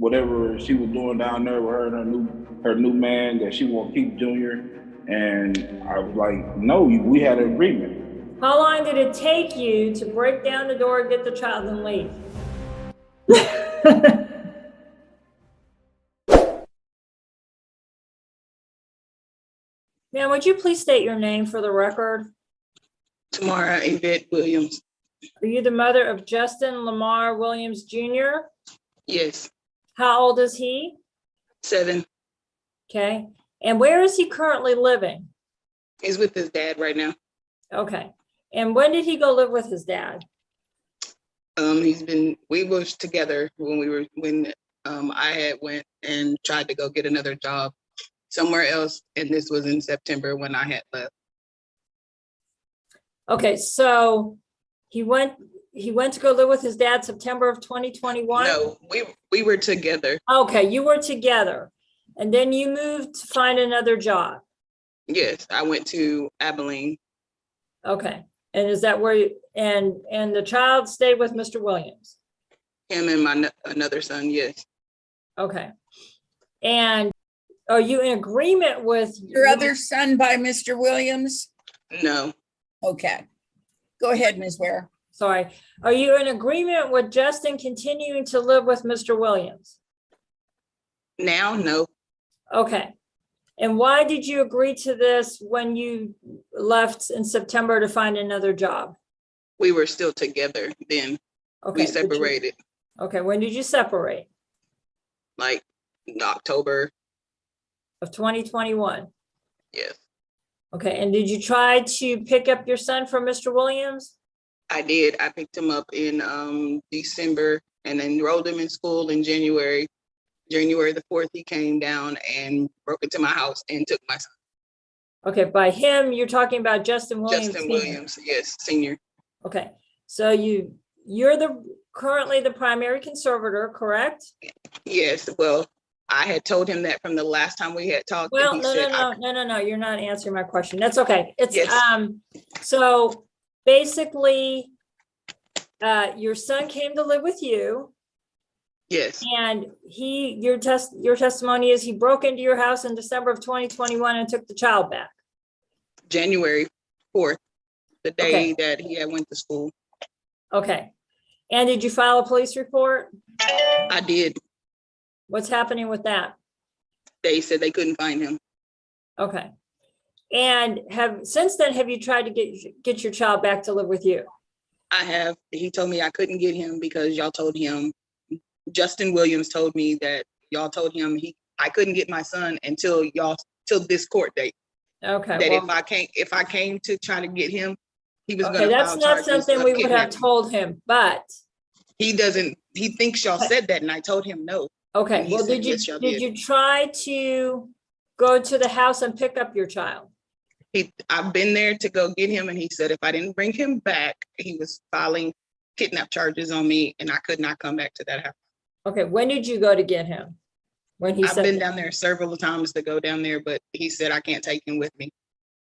whatever she was doing down there with her and her new man, that she won't keep Junior. And I was like, no, we had an agreement. How long did it take you to break down the door, get the child, and leave? Ma'am, would you please state your name for the record? Tamara Yvette Williams. Are you the mother of Justin Lamar Williams Jr.? Yes. How old is he? 7. Okay. And where is he currently living? He's with his dad right now. Okay. And when did he go live with his dad? We were together when I had went and tried to go get another job somewhere else, and this was in September when I had left. Okay, so he went to go live with his dad September of 2021? No, we were together. Okay, you were together. And then you moved to find another job? Yes, I went to Abilene. Okay. And is that where you, and the child stayed with Mr. Williams? Him and another son, yes. Okay. And are you in agreement with your other son by Mr. Williams? No. Okay. Go ahead, Ms. Ware. Sorry. Are you in agreement with Justin continuing to live with Mr. Williams? Now, no. Okay. And why did you agree to this when you left in September to find another job? We were still together then. Okay. We separated. Okay. When did you separate? Like in October. Of 2021? Yes. Okay. And did you try to pick up your son from Mr. Williams? I did. I picked him up in December and enrolled him in school in January. January the 4th, he came down and broke into my house and took my son. Okay, by him, you're talking about Justin Williams. Justin Williams, yes, senior. Okay, so you're currently the primary conservator, correct? Yes, well, I had told him that from the last time we had talked. Well, no, you're not answering my question. That's okay. It's yes. So basically, your son came to live with you. Yes. And your testimony is he broke into your house in December of 2021 and took the child back. January 4th, the day that he had went to school. Okay. And did you file a police report? I did. What's happening with that? They said they couldn't find him. Okay. And since then, have you tried to get your child back to live with you? I have. He told me I couldn't get him because y'all told him, Justin Williams told me that y'all told him I couldn't get my son till this court date. Okay. That if I came to try to get him, he was going to that's not something we would have told him, but he thinks y'all said that, and I told him no. Okay. Well, did you try to go to the house and pick up your child? I've been there to go get him, and he said if I didn't bring him back, he was filing kidnap charges on me, and I could not come back to that house. Okay, when did you go to get him? I've been down there several times to go down there, but he said I can't take him with me.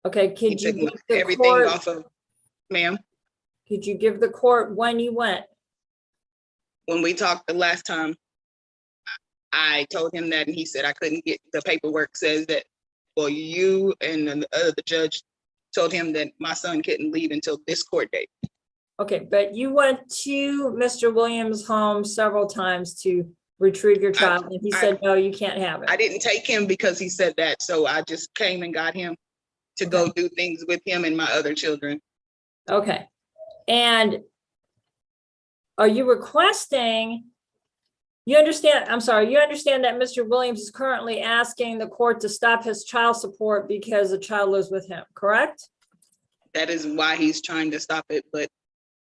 Okay, could you give everything off of, ma'am? Could you give the court when you went? When we talked the last time, I told him that, and he said I couldn't get the paperwork. Says that, well, you and the judge told him that my son couldn't leave until this court date. Okay, but you went to Mr. Williams' home several times to retrieve your child, and he said, no, you can't have it. I didn't take him because he said that, so I just came and got him to go do things with him and my other children. Okay, and are you requesting, you understand that Mr. Williams is currently asking the court to stop his child support because the child lives with him, correct? That is why he's trying to stop it, but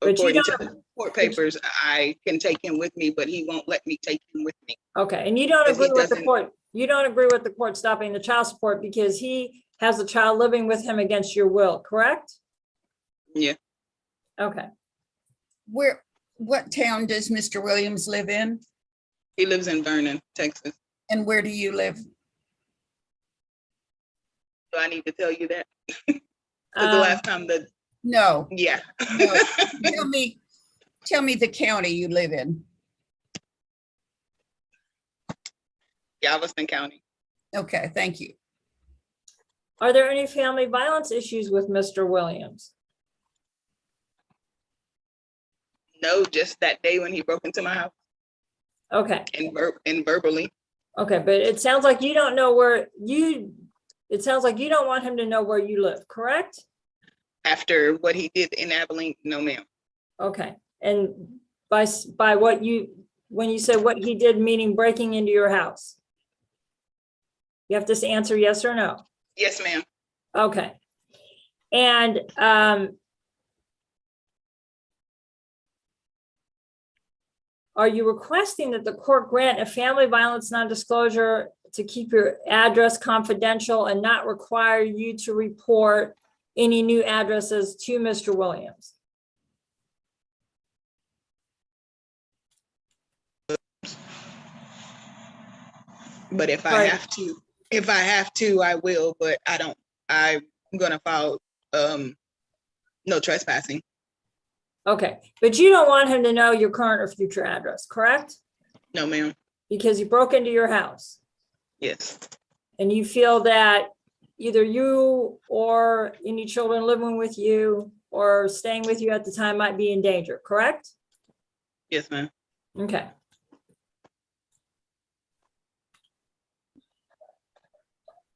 according to the court papers, I can take him with me, but he won't let me take him with me. Okay, and you don't agree with the court. You don't agree with the court stopping the child support because he has the child living with him against your will, correct? Yeah. Okay. What town does Mr. Williams live in? He lives in Vernon, Texas. And where do you live? Do I need to tell you that? The last time no. Yeah. No. Tell me the county you live in. Galveston County. Okay, thank you. Are there any family violence issues with Mr. Williams? No, just that day when he broke into my house Okay, and verbally. okay, but it sounds like you don't know it sounds like you don't want him to know where you live, correct? After what he did in Abilene, no, ma'am. Okay, and by when you said what he did, meaning breaking into your house? You have to answer yes or no. Yes, ma'am. Okay. And are you requesting that the court grant a family violence non-disclosure to keep your address confidential and not require you to report any new addresses to Mr. Williams? But if I Right. have to, I will, but I'm gonna file no trespassing. Okay, but you don't want him to know your current or future address, correct? No, ma'am. Because he broke into your house Yes. and you feel that either you or any children living with you or staying with you at the time might be in danger, correct? Yes, ma'am. Okay.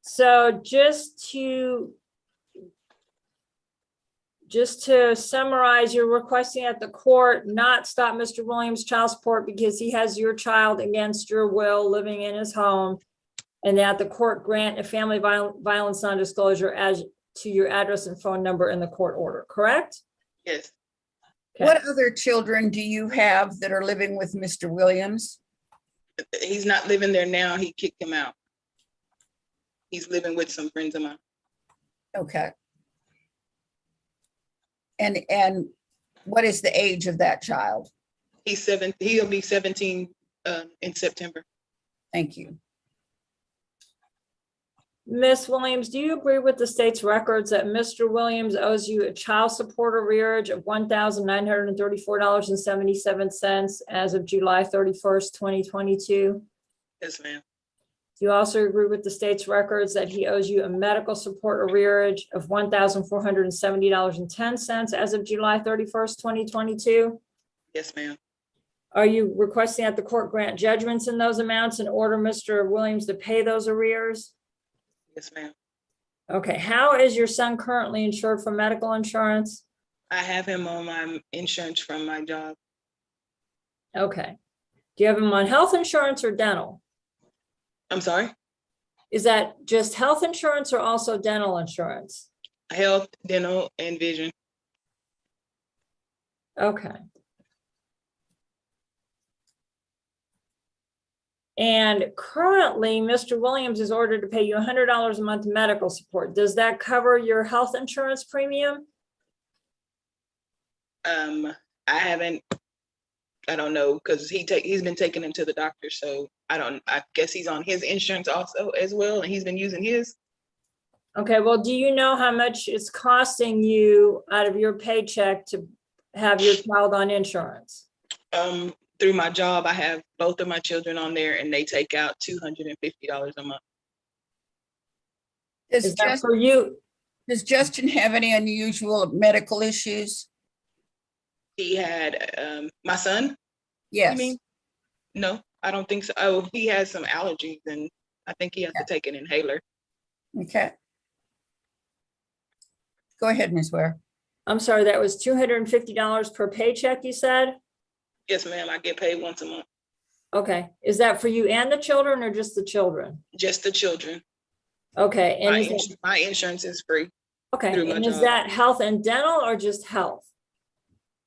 So just to summarize, you're requesting that the court not stop Mr. Williams' child support because he has your child against your will living in his home, and that the court grant a family violence non-disclosure as to your address and phone number in the court order, correct? Yes. Okay. What other children do you have that are living with Mr. Williams? He's not living there now. He kicked him out. He's living with some friends of mine. Okay. And what is the age of that child? He'll be 17 in September. Thank you. Ms. Williams, do you agree with the state's records that Mr. Williams owes you a child support arrearage of $1,934.77 as of July 31st, 2022? Yes, ma'am. Do you also agree with the state's records that he owes you a medical support arrearage of $1,470.10 as of July 31st, 2022? Yes, ma'am. Are you requesting that the court grant judgments in those amounts and order Mr. Williams to pay those arrears? Yes, ma'am. Okay, how is your son currently insured for medical insurance? I have him on my insurance from my job. Okay. Do you have him on health insurance or dental? I'm sorry? Is that just health insurance or also dental insurance? Health, dental, and vision. Okay. And currently, Mr. Williams is ordered to pay you $100 a month medical support. Does that cover your health insurance premium? I don't know, because he's been taking him to the doctor, so I guess he's on his insurance also as well, and he's been using his. Okay, well, do you know how much it's costing you out of your paycheck to have your child on insurance? Through my job, I have both of my children on there, and they take out $250 a month. Is that for you? Does Justin have any unusual medical issues? He had my son. Yes. You mean? No, I don't think so. Oh, he has some allergies, and I think he has to take an inhaler. Okay. Go ahead, Ms. Ware. I'm sorry, that was $250 per paycheck, you said? Yes, ma'am. I get paid once a month. Okay, is that for you and the children or just the children? Just the children. Okay, and My insurance is free. okay, through my and is job. that health and dental or just health?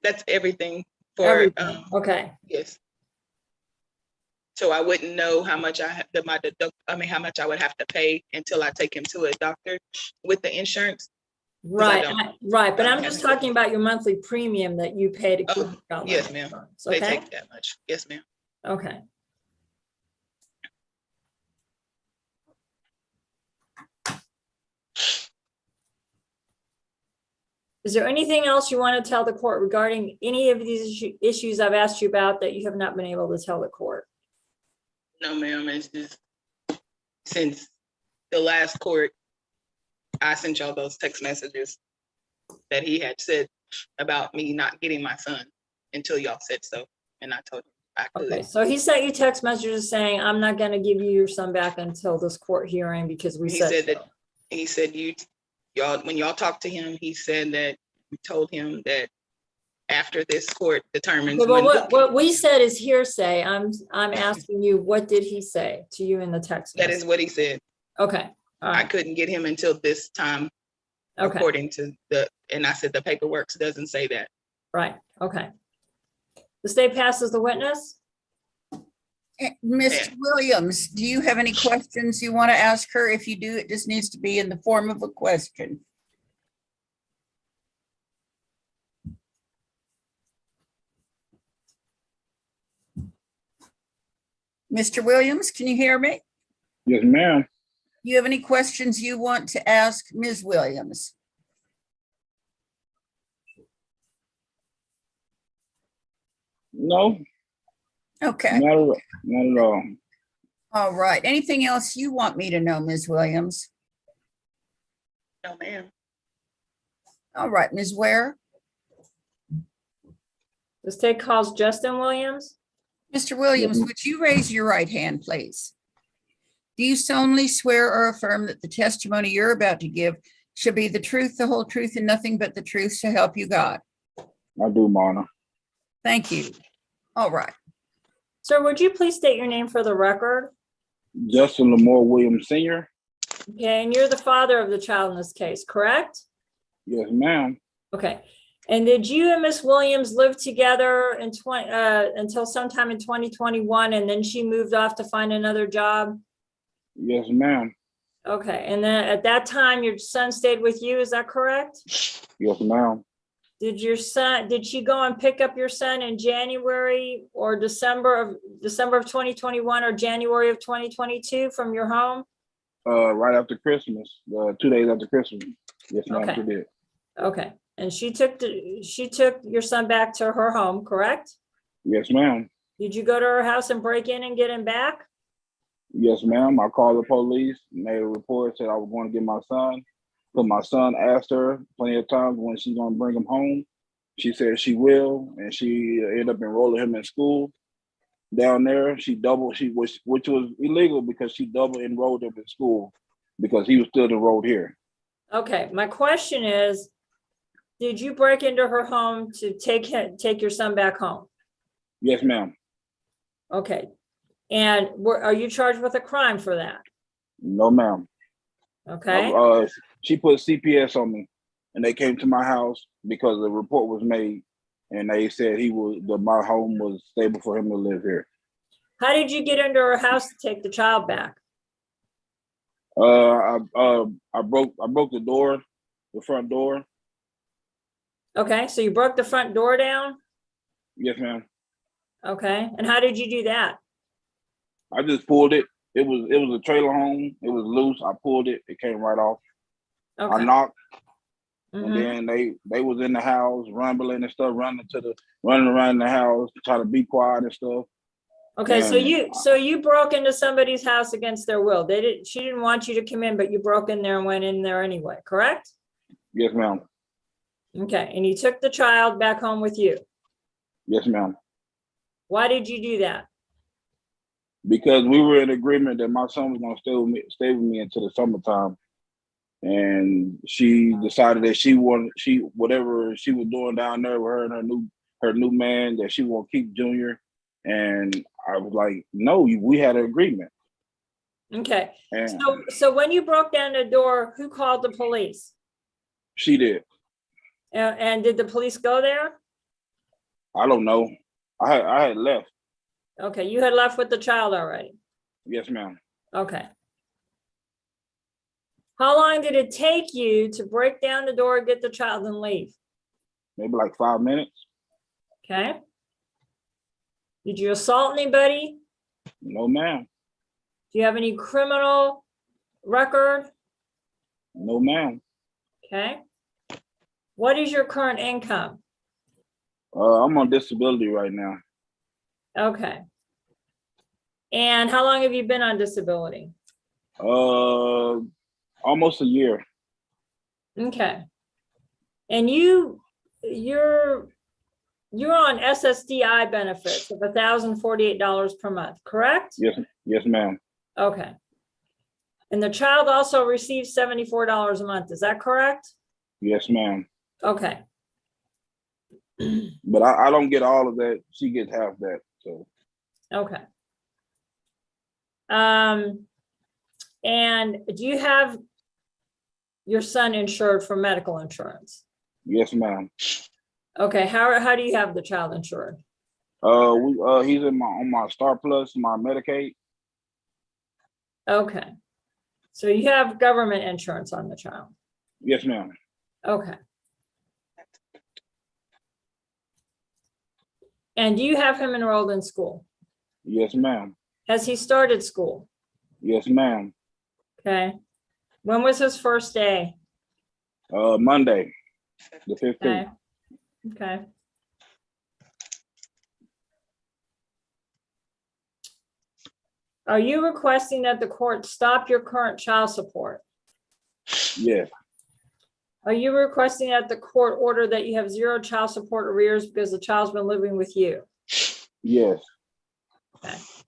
That's everything for Everything. Okay, yes. So I wouldn't know how much how much I would have to pay until I take him to a doctor with the insurance. right, right, but I I'm don't just have talking about your monthly premium that you pay to keep your child on yes, ma'am. insurance, They okay? take that much. Yes, ma'am. Okay. Is there anything else you want to tell the court regarding any of these issues I've asked you about that you have not been able to tell the court? No, ma'am. It's just since the last court, I sent y'all those text messages that he had said about me not getting my son until y'all said so. And I told him I could. Okay, so he sent you text messages saying, I'm not gonna give you your son back until this court hearing because we He said said so. that, he said y'all, when y'all talked to him, he said that you told him that after this court determines Okay, well, when. what we said is hearsay. I'm asking you, what did he say to you in the text That message? is what he said. Okay, all I right, couldn't get him until this time, okay, according to and I said the paperwork doesn't say that. right, okay. The state passes the witness? Mr. Williams, do you have any questions you want to ask her? If you do, it just needs to be in the form of a question. Mr. Williams, can you hear me? Yes, ma'am. Do you have any questions you want to ask Ms. Williams? No, Okay, not at all. all right. Anything else you want me to know, Ms. Williams? No, ma'am. All right, Ms. Ware. The state calls Justin Williams? Mr. Williams, would you raise your right hand, please? Do you solemnly swear or affirm that the testimony you're about to give shall be the truth, the whole truth, and nothing but the truth, so help you God? I do, Mona. Thank you. All right. Sir, would you please state your name for the record? Justin Lamore Williams Sr. Okay, and you're the father of the child in this case, correct? Yes, ma'am. Okay, and did you and Miss Williams live together in until sometime in 2021, and then she moved off to find another job? Yes, ma'am. Okay, and then at that time, your son stayed with you, is that correct? Yes, ma'am. Did she go and pick up your son in January or December of 2021 or January of 2022 from your home? Right after Christmas, 2 days after Christmas. Yes, ma'am, Okay. she did. Okay, and she took your son back to her home, correct? Yes, ma'am. Did you go to her house and break in and get him back? Yes, ma'am. I called the police, made a report, said I was going to get my son. But my son asked her plenty of times when she's going to bring him home. She said she will, and she ended up enrolling him in school down there. Which was illegal because she double enrolled him in school because he was still enrolled here. Okay, my question is, did you break into her home to take your son back home? Yes, ma'am. Okay, and are you charged with a crime for that? No, ma'am. Okay, She put CPS on me, and they came to my house because the report was made, and they said my home was stable for him to live here. how did you get into her house to take the child back? I broke the door, the front door. Okay, so you broke the front door down? Yes, ma'am. Okay, and how did you do that? I just pulled it. It was a trailer home. It was loose. I pulled it. It came right off. Okay. I knocked, Mhm. and then they was in the house rumbling and stuff, running around the house, trying to be quiet and stuff. Okay, And so you broke into somebody's house against their will. She didn't want you to come in, but you broke in there and went in there anyway, correct? Yes, ma'am. Okay, and you took the child back home with you. Yes, ma'am. Why did you do that? Because we were in agreement that my son was going to stay with me until the summertime, and she decided that whatever she was doing down there with her and her new man, that she won't keep Junior. And I was like, no, we had an agreement. Okay, And so when you broke down the door, who called the police? she did. And did the police go there? I don't know. I had left. Okay, you had left with the child already. Yes, ma'am. Okay. How long did it take you to break down the door, get the child, and leave? Maybe like 5 minutes. Okay. Did you assault anybody? No, ma'am. Do you have any criminal record? No, ma'am. Okay. What is your current income? I'm on disability right now. Okay. And how long have you been on disability? Almost a year. Okay. And you're on SSDI benefits of $1,048 per month, correct? Yes, ma'am. Okay. And the child also receives $74 a month, is that correct? Yes, ma'am. Okay. But I don't get all of that. She gets half that. So Okay. And do you have your son insured for medical insurance? yes, ma'am. Okay, how do you have the child insured? He's on my Star Plus, my Medicaid. Okay. So you have government insurance on the child? Yes, ma'am. Okay. And do you have him enrolled in school? Yes, ma'am. Has he started school? Yes, ma'am. Okay. When was his first day? Monday, the 15th. Okay. Okay. Are you requesting that the court stop your current child support? Yes. Are you requesting that the court order that you have 0 child support arrears because the child's been living with you? Yes. Okay. Is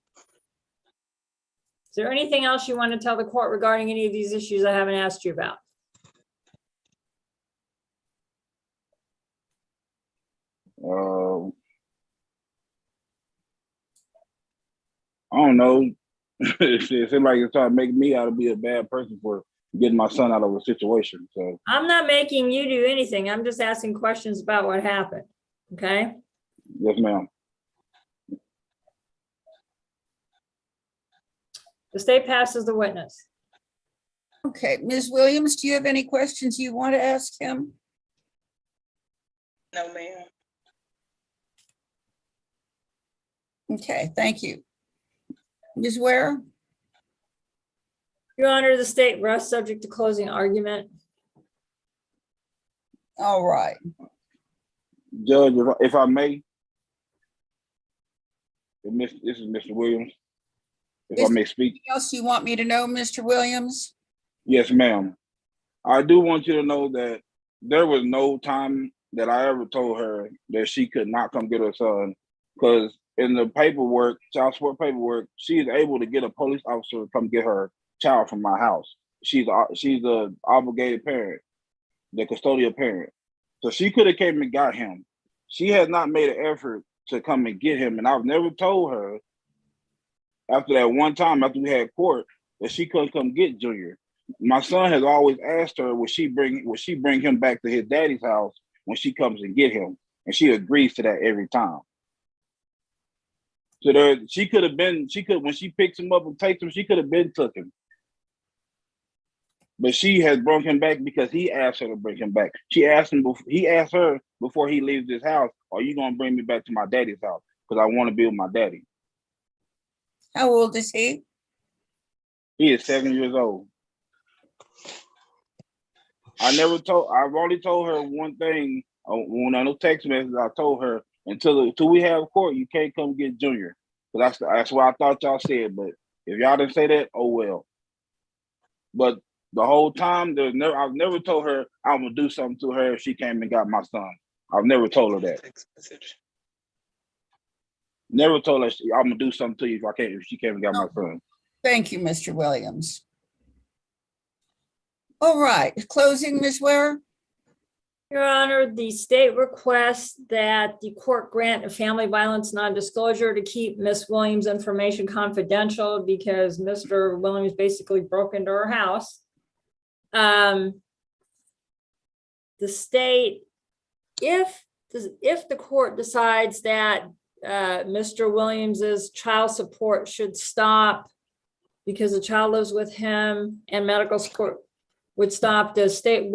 there anything else you want to tell the court regarding any of these issues I haven't asked you about? I don't know. It seems like you're trying to make me out to be a bad person for getting my son out of a situation. So I'm not making you do anything. I'm just asking questions about what happened. Okay. yes, ma'am. The state passes the witness. Okay, Ms. Williams, do you have any questions you want to ask him? No, ma'am. Okay, thank you. Ms. Ware? Your Honor, the state rests subject to closing argument. All right. Judge, if I may, this is Mr. Williams. If I may speak. Anything else you want me to know, Mr. Williams? Yes, ma'am. I do want you to know that there was no time that I ever told her that she could not come get her son, because in the paperwork, child support paperwork, she is able to get a police officer to come get her child from my house. She's a obligated parent, the custodial parent. So she could have came and got him. She has not made an effort to come and get him. And I've never told her after that one time, after we had court, that she couldn't come get Junior. My son has always asked her, would she bring him back to his daddy's house when she comes and get him? And she agrees to that every time. So when she picks him up and takes him, she could have been took him. But she has brought him back because he asked her to bring him back. He asked her before he leaves this house, are you gonna bring me back to my daddy's house? Because I want to be with my daddy. How old is he? He is 7 years old. I've only told her one thing when I know text messages. I told her until we have court, you can't come get Junior. But that's what I thought y'all said. But if y'all didn't say that, oh well. But the whole time, I've never told her I'm gonna do something to her if she came and got my son. I've never told her that. Never told her I'm gonna do something to you if she came and got my son. Thank you, Mr. Williams. All right, closing, Ms. Ware? Your Honor, the state requests that the court grant a family violence non-disclosure to keep Ms. Williams' information confidential because Mr. Williams basically broke into her house. The state, if the court decides that Mr. Williams's child support should stop because the child lives with him and medical support would stop, the state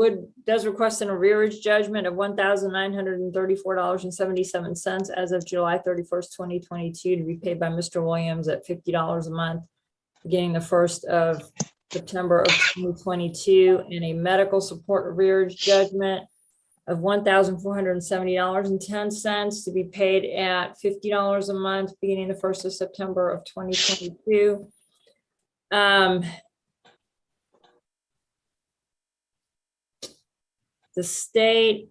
does request an arrearage judgment of $1,934.77 as of July 31st, 2022 to be paid by Mr. Williams at $50 a month beginning the 1st of September of 2022, and a medical support arrearage judgment of $1,470.10 to be paid at $50 a month beginning the 1st of September of 2022. the state,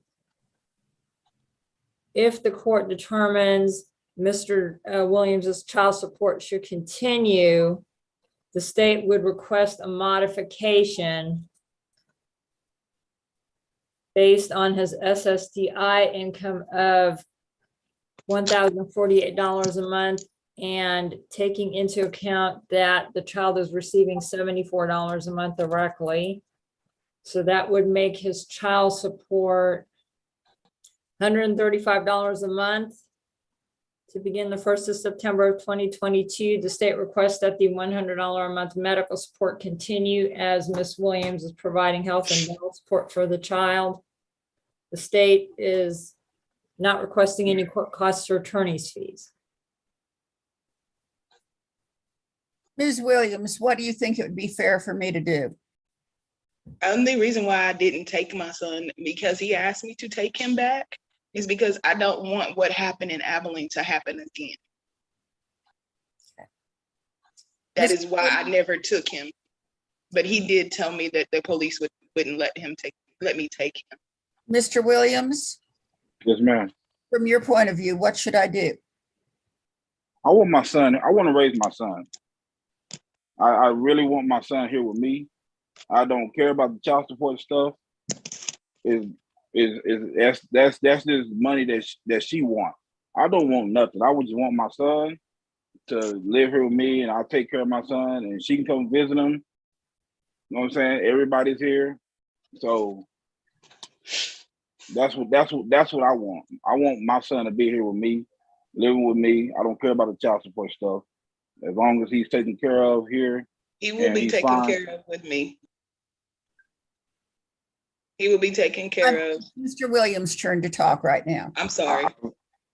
if the court determines Mr. Williams's child support should continue, the state would request a modification based on his SSDI income of $1,048 a month, and taking into account that the child is receiving $74 a month directly. So that would make his child support $135 a month. To begin the 1st of September of 2022, the state requests that the $100 a month medical support continue as Ms. Williams is providing health and dental support for the child. The state is not requesting any court costs or attorney's fees. Ms. Williams, what do you think it would be fair for me to do? Only reason why I didn't take my son, because he asked me to take him back, is because I don't want what happened in Abilene to happen again. That is why I never took him. But he did tell me that the police wouldn't let me take him. Mr. Williams, Yes, ma'am. from your point of view, what should I do? I want my son. I want to raise my son. I really want my son here with me. I don't care about the child support stuff. That's just money that she wants. I don't want nothing. I would just want my son to live here with me, and I'll take care of my son, and she can come visit him. You know what I'm saying? Everybody's here, so that's what I want. I want my son to be here with me, living with me. I don't care about the child support stuff. As long as he's taken care of here, He will be taken care of with me. He will be taken care of. Mr. Williams' turn to talk right now. I'm sorry.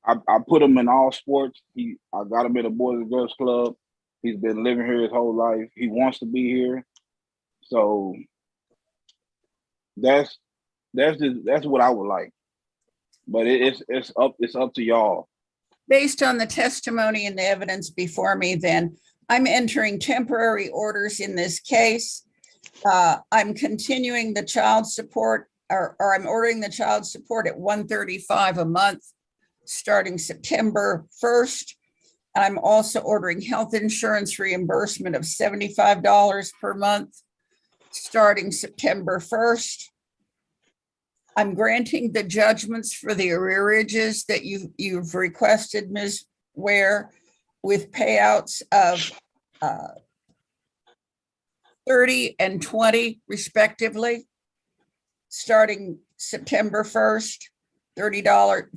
I put him in all sports. I got him in a Boys and Girls Club. He's been living here his whole life. He wants to be here. So that's what I would like. But it's up to y'all. Based on the testimony and the evidence before me, then I'm entering temporary orders in this case. I'm continuing the child support, or I'm ordering the child support at $135 a month, starting September 1st. I'm also ordering health insurance reimbursement of $75 per month, starting September 1st. I'm granting the judgments for the arrearages that you've requested, Ms. Ware, with payouts of $30 and $20 respectively, starting September 1st, $30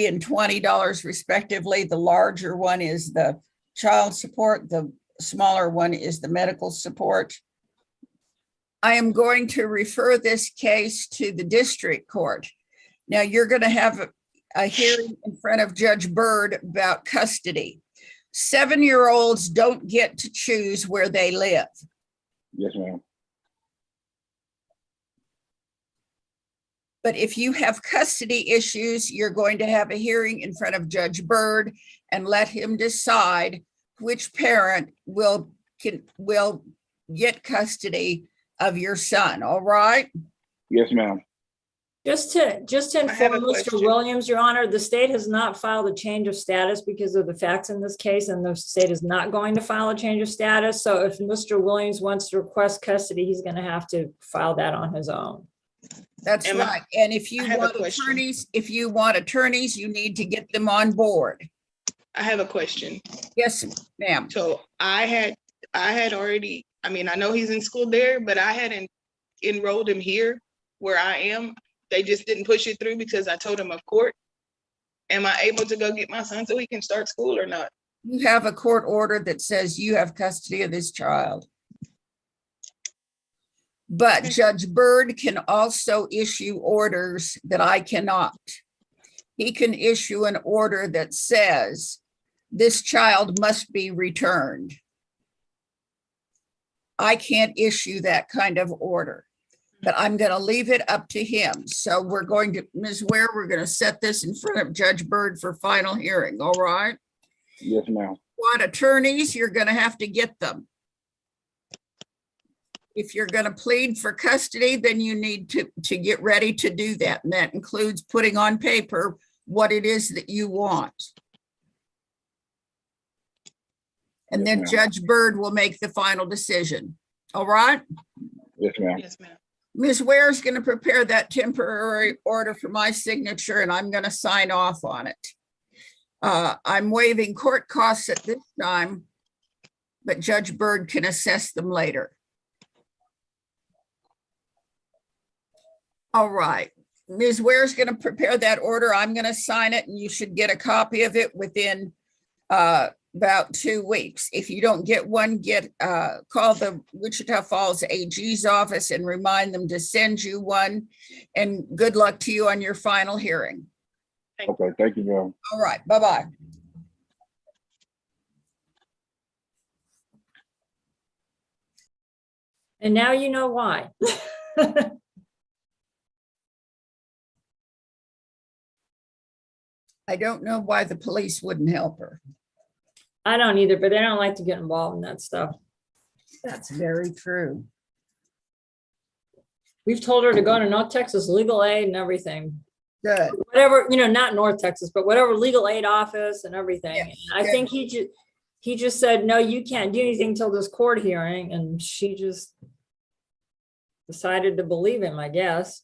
and $20 respectively. The larger one is the child support, the smaller one is the medical support. I am going to refer this case to the district court. Now you're going to have a hearing in front of Judge Byrd about custody. 7-year-olds don't get to choose where they live. Yes, ma'am. But if you have custody issues, you're going to have a hearing in front of Judge Byrd and let him decide which parent will get custody of your son. All right? Yes, ma'am. Just to have a inform Mr. question. Williams, Your Honor, the state has not filed a change of status because of the facts in this case, and the state is not going to file a change of status. So if Mr. Williams wants to request custody, he's going to have to file that on his own. That's Emma, right. And if you I have a want question. attorneys, you need to get them on board. I have a question. Yes, ma'am. So I had already, I mean, I know he's in school there, but I hadn't enrolled him here where I am. They just didn't push it through because I told him of court. Am I able to go get my son so he can start school or not? You have a court order that says you have custody of this child. But Judge Byrd can also issue orders that I cannot. He can issue an order that says this child must be returned. I can't issue that kind of order, but I'm going to leave it up to him. So we're going to, Ms. Ware, we're going to set this in front of Judge Byrd for final hearing. All right? Yes, ma'am. Want attorneys? You're going to have to get them. If you're going to plead for custody, then you need to get ready to do that. And that includes putting on paper what it is that you want. And Yes, then ma'am. Judge Byrd will make the final decision. All right? Yes, ma'am. Yes, ma'am. Ms. Ware is going to prepare that temporary order for my signature, and I'm going to sign off on it. I'm waiving court costs at this time, but Judge Byrd can assess them later. All right. Ms. Ware is going to prepare that order. I'm going to sign it, and you should get a copy of it within about 2 weeks. If you don't get one, call the Wichita Falls AG's office and remind them to send you one. And good luck to you on your final hearing. Okay, thank you, ma'am. All right, bye-bye. And now you know why. I don't know why the police wouldn't help her. I don't either, but they don't like to get involved in that stuff. That's very true. We've told her to go to North Texas Legal Aid and everything. Good. Whatever, not North Texas, but whatever legal aid office and everything. Yeah, And I think he just said, no, you can't do anything till this court hearing, and she just decided to believe him, I guess.